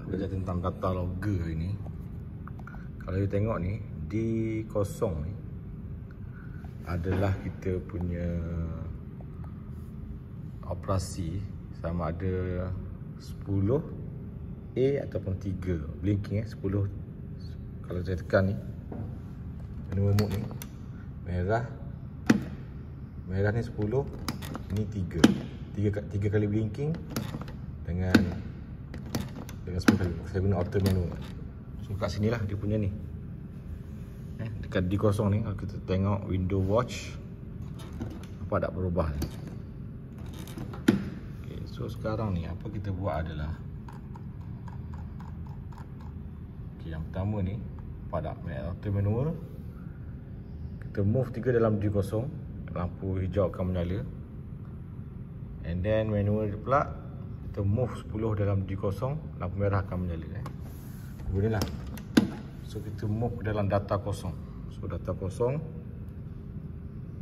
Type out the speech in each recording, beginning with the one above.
belajar tentang data logger ini. Kalau you tengok ni, di kosong ni adalah kita punya operasi sama ada 10 A ataupun 3 blinking 10. Kalau saya tekan ni, ini memuk ni merah ni 10, ini 3 kali blinking dengan 10 kali. Saya guna auto manual. So kat sini lah dia punya ni. Dekat di kosong ni, kalau kita tengok window watch, apa tak berubah ni. Okay, so sekarang ni apa kita buat adalah, okay, yang pertama ni pada auto manual, kita move 3 dalam di kosong, lampu hijau akan menyala. And then manual pula kita move 10 dalam di kosong, lampu merah akan menyala. Beginilah. So kita move ke dalam data kosong. So data kosong,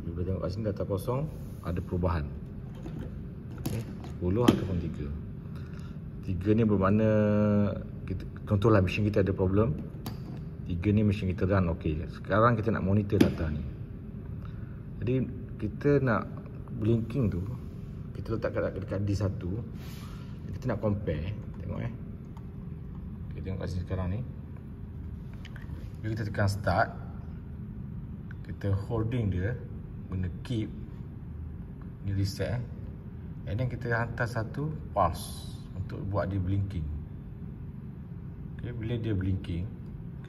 you boleh tengok kat sini data kosong ada perubahan. Okay, 10 ataupun 3 ni bermakna kita, contohlah mesin kita ada problem, 3 ni mesin kita run okey. Sekarang kita nak monitor data ni. Jadi kita nak blinking tu kita letak dekat D1. Kita nak compare, tengok kita tengok kat sini sekarang ni. Bila kita tekan start, kita holding dia, guna keep, ni reset and then kita hantar satu pulse untuk buat dia blinking. Okay, bila dia blinking,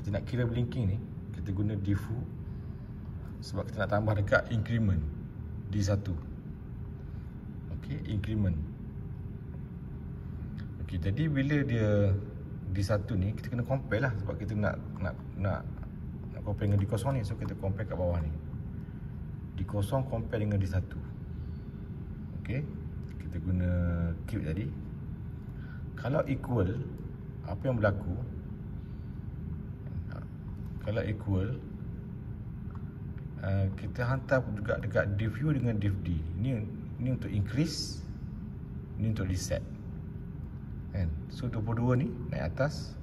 kita nak kira blinking ni, kita guna diffu sebab kita nak tambah dekat increment D1. Okay, increment. Okay, jadi bila dia D1 ni, kita kena compare lah sebab kita nak compare dengan D0 ni. So kita compare kat bawah ni, D0 compare dengan D1. Okay, kita guna keep tadi. Kalau equal, apa yang berlaku? Kalau equal, kita hantar juga dekat div U dengan div D. Ni untuk increase, ni untuk reset. Kan? So 22 ni naik atas.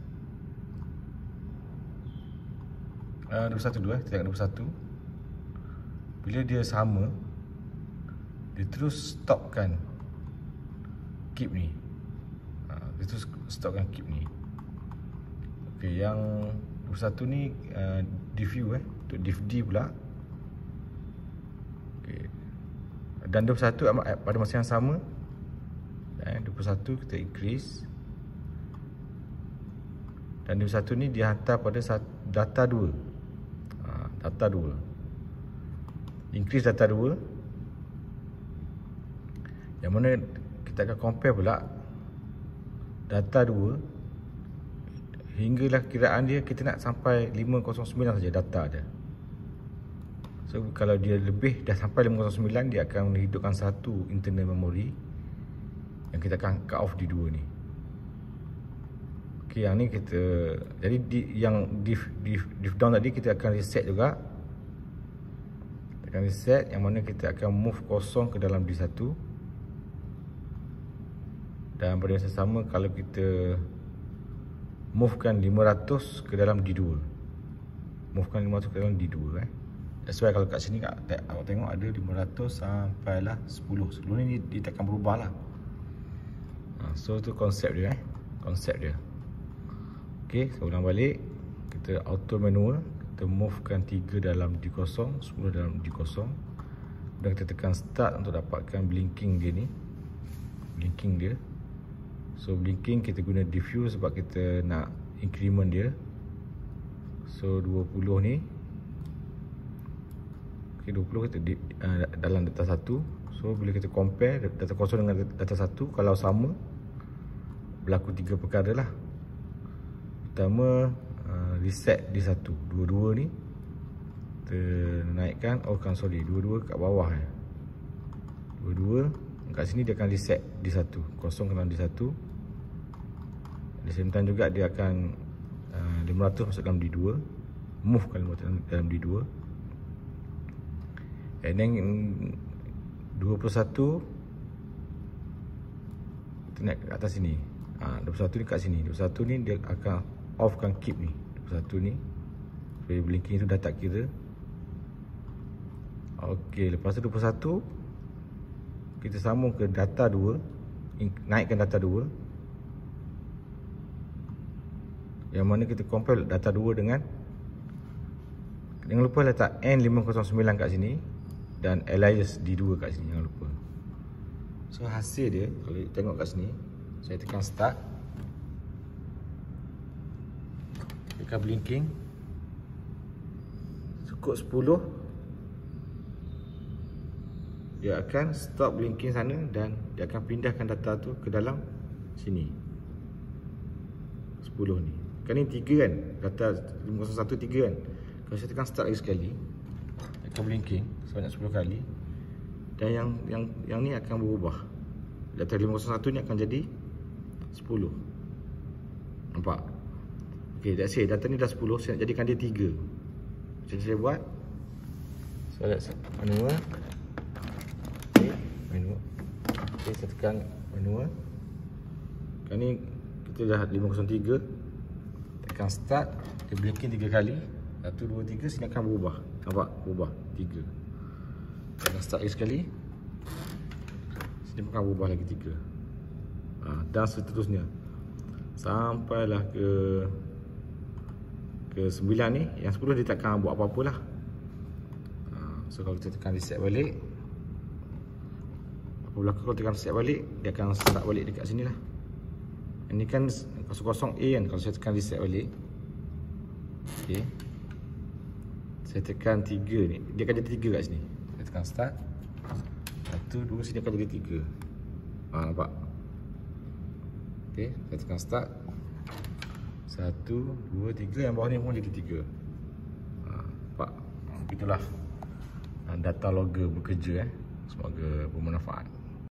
21 dulu kita tengok 21. Bila dia sama, dia terus stopkan keep ni. Dia terus stopkan keep ni. Okey, yang 21 ni div U untuk div D pula. Okey. Dan 21 pada masa yang sama, 21 kita increase. Dan 21 ni dia hantar pada data 2. Data 2. Increase data 2. Yang mana kita akan compare pula data 2 hinggalah kiraan dia kita nak sampai 509 saja data dia. So kalau dia lebih dah sampai 509, dia akan menghidupkan satu internal memory yang kita akan cut off di 2 ni. Okey, yang ni kita, jadi yang div down tadi kita akan reset juga. Kita akan reset yang mana kita akan move kosong ke dalam D1. Dan pada masa sama kalau kita movekan 500 ke dalam D2. Movekan 500 ke dalam D2 That's why kalau kat sini awak tengok ada 500 sampailah 10. Sebelum ni dia takkan berubah lah. So tu konsep dia konsep dia. Okey, so ulang balik. Kita auto manual, kita movekan 3 dalam D0, 10 dalam D0. Dan kita tekan start untuk dapatkan blinking dia ni. Blinking dia. So blinking kita guna diffuse sebab kita nak increment dia. So 20 ni. Okey, 20 kita dalam data 1. So bila kita compare data kosong dengan data 1, kalau sama, berlaku 3 perkara lah. Pertama, reset D1. 22 ni kita naikkan, dua-dua kat bawah 22 kat sini dia akan reset D1, kosong ke dalam D1. Di same time juga dia akan 500 masuk dalam D2, move kan 500 dalam D2. And then 21 kita naik ke atas sini, 21 ni kat sini. 21 ni dia akan offkan keep ni. 21 ni supaya blinking tu dah tak kira. Okey, lepas tu 21 kita sambung ke data 2, naikkan data 2. Yang mana kita compare data 2 dengan, jangan lupa letak N509 kat sini dan alias D2 kat sini, jangan lupa. So hasil dia kalau tengok kat sini, saya tekan start, tekan blinking, cukup 10 dia akan stop blinking sana dan dia akan pindahkan data tu ke dalam sini. 10 ni. Kan ni 3 kan? Data 501 3 kan? Kalau saya tekan start lagi sekali, tekan blinking sebanyak 10 kali, dan yang ni akan berubah. Data 501 ni akan jadi 10. Nampak? Okey, that's it. Data ni dah 10, saya nak jadikan dia 3. Macam saya buat. Saya lihat manual. Manual. Okay, saya tekan manual. Kan ni kita dah 503. Tekan start, dia blinking 3 kali. 1, 2, 3, sini akan berubah. Nampak? Berubah 3. Tekan start lagi sekali, sini akan berubah lagi 3. Dan seterusnya sampailah ke 9 ni. Yang 10 dia takkan buat apa-apalah. So kalau kita tekan reset balik, apa berlaku kalau tekan reset balik, dia akan start balik dekat sini lah. Ini kan 00A kan. Kalau saya tekan reset balik, okay, saya tekan 3 ni, dia akan jadi 3 kat sini. Saya tekan start, 1, 2, sini akan jadi 3. Nampak? Okay, saya tekan start, 1, 2, 3, yang bawah ni pun jadi 3. Nampak? Itulah data logger bekerja. Semoga bermanfaat.